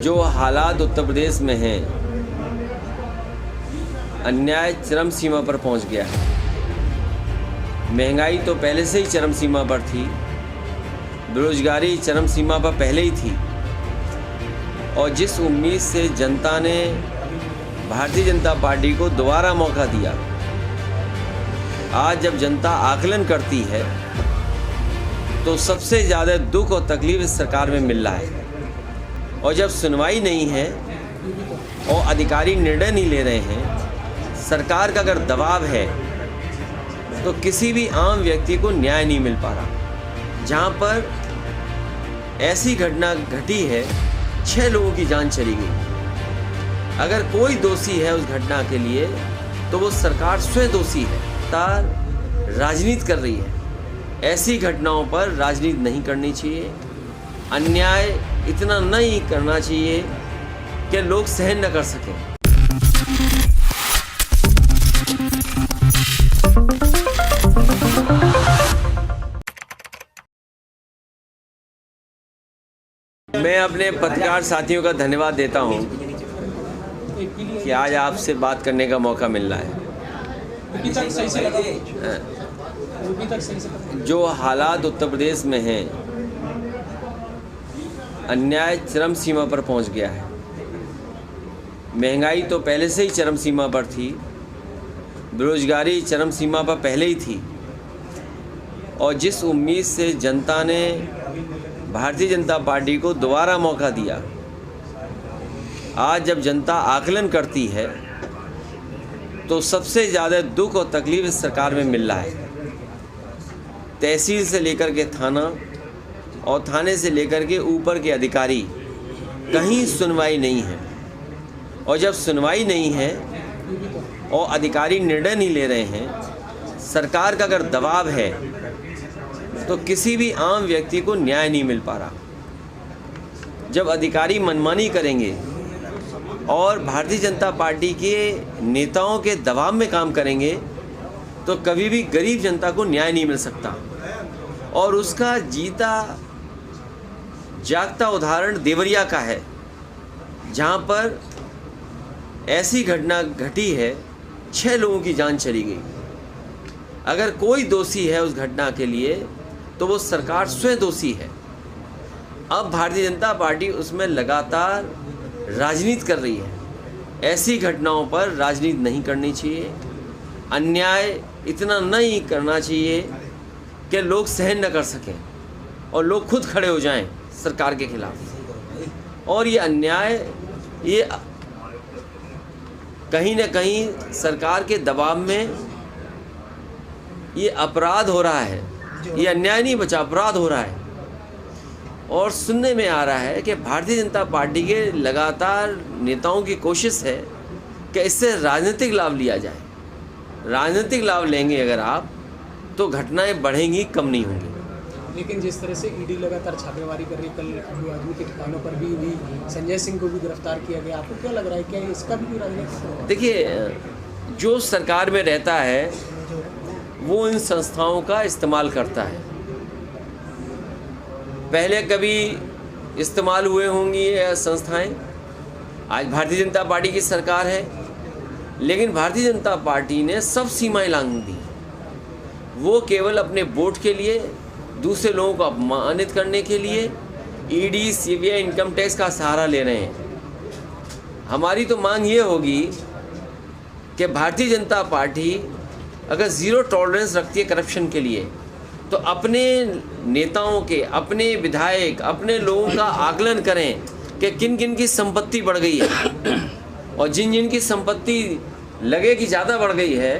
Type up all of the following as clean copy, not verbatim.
जो हालात उत्तर प्रदेश में हैं, अन्याय चरम सीमा पर पहुंच गया है। महंगाई तो पहले से ही चरम सीमा पर थी, बेरोजगारी चरम सीमा पर पहले ही थी, और जिस उम्मीद से जनता ने भारतीय जनता पार्टी को दोबारा मौका दिया, आज जब जनता आकलन करती है तो सबसे ज़्यादा दुख और तकलीफ इस सरकार में मिल रहा है। और जब सुनवाई नहीं है और अधिकारी निर्णय नहीं ले रहे हैं, सरकार का अगर दबाव है तो किसी भी आम व्यक्ति को न्याय नहीं मिल पा रहा। जहाँ पर ऐसी घटना घटी है, 6 लोगों की जान चली गई। अगर कोई दोषी है उस घटना के लिए तो वो सरकार स्वयं दोषी है। राजनीति कर रही है, ऐसी घटनाओं पर राजनीति नहीं करनी चाहिए। अन्याय इतना नहीं करना चाहिए कि लोग सहन न कर सकें। मैं अपने पत्रकार साथियों का धन्यवाद देता हूं कि आज आपसे बात करने का मौका मिल रहा है। जो हालात उत्तर प्रदेश में हैं, अन्याय चरम सीमा पर पहुंच गया है। महंगाई तो पहले से ही चरम सीमा पर थी, बेरोजगारी चरम सीमा पर पहले ही थी, और जिस उम्मीद से जनता ने भारतीय जनता पार्टी को दोबारा मौका दिया, आज जब जनता आकलन करती है तो सबसे ज़्यादा दुख और तकलीफ इस सरकार में मिल रहा है। तहसील से लेकर के थाना और थाने से लेकर के ऊपर के अधिकारी, कहीं सुनवाई नहीं है। और जब सुनवाई नहीं है और अधिकारी निर्णय नहीं ले रहे हैं, सरकार का अगर दबाव है तो किसी भी आम व्यक्ति को न्याय नहीं मिल पा रहा। जब अधिकारी मनमानी करेंगे और भारतीय जनता पार्टी के नेताओं के दबाव में काम करेंगे तो कभी भी गरीब जनता को न्याय नहीं मिल सकता। और उसका जीता जागता उदाहरण देवरिया का है, जहाँ पर ऐसी घटना घटी है, 6 लोगों की जान चली गई। अगर कोई दोषी है उस घटना के लिए तो वो सरकार स्वयं दोषी है। अब भारतीय जनता पार्टी उसमें लगातार राजनीति कर रही है। ऐसी घटनाओं पर राजनीति नहीं करनी चाहिए। अन्याय इतना नहीं करना चाहिए कि लोग सहन न कर सकें और लोग खुद खड़े हो जाएं सरकार के खिलाफ। और ये अन्याय, ये कहीं न कहीं सरकार के दबाव में ये अपराध हो रहा है। ये अन्याय नहीं बचा, अपराध हो रहा है। और सुनने में आ रहा है कि भारतीय जनता पार्टी के लगातार नेताओं की कोशिश है कि इससे राजनीतिक लाभ लिया जाए। राजनीतिक लाभ लेंगे अगर आप तो घटनाएं बढ़ेंगी, कम नहीं होंगी। लेकिन जिस तरह से ईडी लगातार छापेमारी कर रही, कल अबू आदमी के ठिकानों पर भी संजय सिंह को भी गिरफ्तार किया गया, आपको क्या लग रहा है, क्या इसका भी कोई राजनीतिक? देखिए, जो सरकार में रहता है वो इन संस्थाओं का इस्तेमाल करता है। पहले कभी इस्तेमाल हुए होंगी ये संस्थाएं, आज भारतीय जनता पार्टी की सरकार है, लेकिन भारतीय जनता पार्टी ने सब सीमाएं लांघ दी। वो केवल अपने वोट के लिए, दूसरे लोगों को अपमानित करने के लिए ईडी, सीबीआई, इनकम टैक्स का सहारा ले रहे हैं। हमारी तो मांग ये होगी कि भारतीय जनता पार्टी अगर ज़ीरो टॉलरेंस रखती है करप्शन के लिए, तो अपने नेताओं के, अपने विधायक, अपने लोगों का आकलन करें कि किन किन की संपत्ति बढ़ गई है, और जिन जिन की संपत्ति लगे कि ज़्यादा बढ़ गई है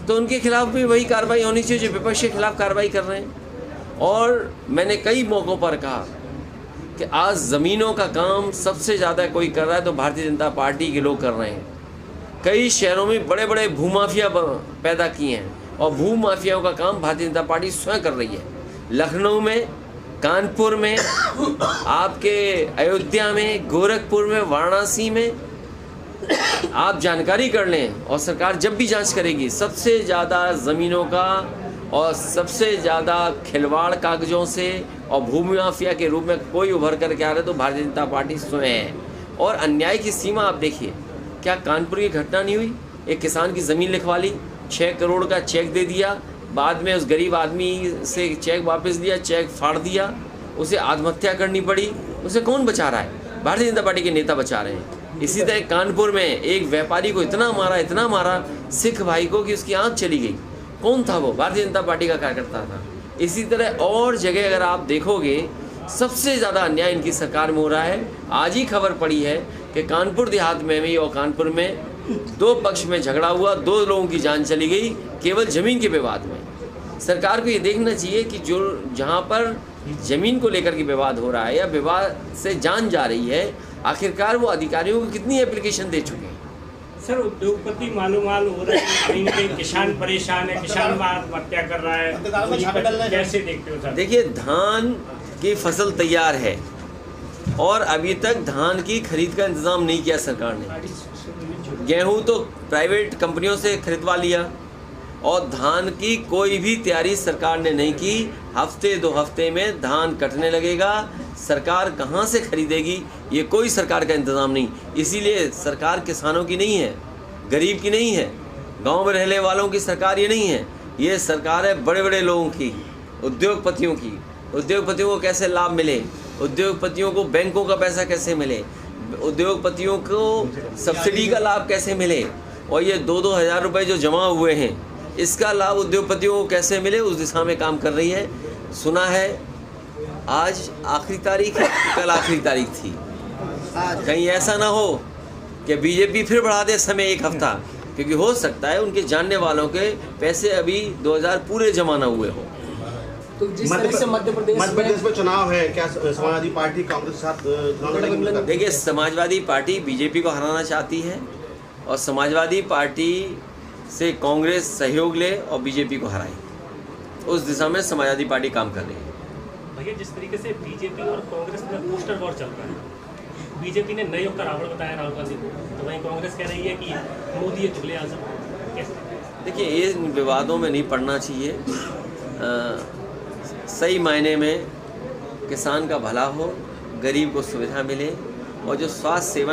तो उनके खिलाफ भी वही कार्रवाई होनी चाहिए जो विपक्ष के खिलाफ कार्रवाई कर रहे हैं। और मैंने कई मौक़ों पर कहा कि आज ज़मीनों का काम सबसे ज़्यादा कोई कर रहा है तो भारतीय जनता पार्टी के लोग कर रहे हैं। कई शहरों में बड़े बड़े भूमाफिया पैदा किए हैं, और भूमाफियाओं का काम भारतीय जनता पार्टी स्वयं कर रही है। लखनऊ में, कानपुर में, आपके अयोध्या में, गोरखपुर में, वाराणसी में, आप जानकारी कर लें। और सरकार जब भी जांच करेगी, सबसे ज़्यादा ज़मीनों का और सबसे ज़्यादा खिलवाड़ कागज़ों से और भूमि माफिया के रूप में कोई उभर करके आ रहा है तो भारतीय जनता पार्टी स्वयं है। और अन्याय की सीमा आप देखिए, क्या कानपुर की घटना नहीं हुई? एक किसान की ज़मीन लिखवा ली, 6 करोड़ का चेक दे दिया, बाद में उस गरीब आदमी से चेक वापस लिया, चेक फाड़ दिया, उसे आत्महत्या करनी पड़ी। उसे कौन बचा रहा है? भारतीय जनता पार्टी के नेता बचा रहे हैं। इसी तरह कानपुर में एक व्यापारी को इतना मारा सिख भाई को कि उसकी आँख चली गई। कौन था वो? भारतीय जनता पार्टी का कार्यकर्ता था। इसी तरह और जगह अगर आप देखोगे, सबसे ज़्यादा अन्याय इनकी सरकार में हो रहा है। आज ही खबर पड़ी है कि कानपुर देहात में भी और कानपुर में 2 पक्ष में झगड़ा हुआ, 2 लोगों की जान चली गई केवल ज़मीन के विवाद में। सरकार को ये देखना चाहिए कि जो जहाँ पर ज़मीन को लेकर के विवाद हो रहा है या विवाद से जान जा रही है, आखिरकार वो अधिकारियों को कितनी एप्लीकेशन दे चुके हैं। सर, उद्योगपति मालूम हो रहा है, कहीं ना कहीं किसान परेशान है, किसान आत्महत्या कर रहा है, कैसे देखते हो सर? देखिए, धान की फसल तैयार है और अभी तक धान की खरीद का इंतज़ाम नहीं किया सरकार ने। गेहूं तो प्राइवेट कंपनियों से खरीदवा लिया और धान की कोई भी तैयारी सरकार ने नहीं की। हफ्ते 2 हफ्ते में धान कटने लगेगा। सरकार कहाँ से खरीदेगी? ये कोई सरकार का इंतज़ाम नहीं। इसीलिए सरकार किसानों की नहीं है, गरीब की नहीं है, गांव में रहने वालों की सरकार ये नहीं है। ये सरकार है बड़े बड़े लोगों की, उद्योगपतियों की। उद्योगपतियों को कैसे लाभ मिले, उद्योगपतियों को बैंकों का पैसा कैसे मिले, उद्योगपतियों को सब्सिडी का लाभ कैसे मिले, और ये 2-2 हज़ार रुपये जो जमा हुए हैं इसका लाभ उद्योगपतियों को कैसे मिले, उस दिशा में काम कर रही है। सुना है आज आखिरी तारीख है, कल आखिरी तारीख थी। कहीं ऐसा ना हो कि बीजेपी फिर बढ़ा दे समय 1 हफ्ता, क्योंकि हो सकता है उनके जानने वालों के पैसे अभी 2000 पूरे जमा ना हुए हो। तो जिस तरह से मध्य प्रदेश में चुनाव है, क्या समाजवादी पार्टी कांग्रेस के साथ चुनाव लड़ेगी? देखिए, समाजवादी पार्टी बीजेपी को हराना चाहती है और समाजवादी पार्टी से कांग्रेस सहयोग ले और बीजेपी को हराए, उस दिशा में समाजवादी पार्टी काम कर रही है। भैया, जिस तरीके से बीजेपी और कांग्रेस में पोस्टर वॉर चल रहा है, बीजेपी ने नए युग का रावण बताया राहुल गांधी को, तो वहीं कांग्रेस कह रही है कि मोदी है चुगले आजम। कैसे? देखिए, ये विवादों में नहीं पड़ना चाहिए। सही मायने में किसान का भला हो, गरीब को सुविधा मिले और जो स्वास्थ्य सेवा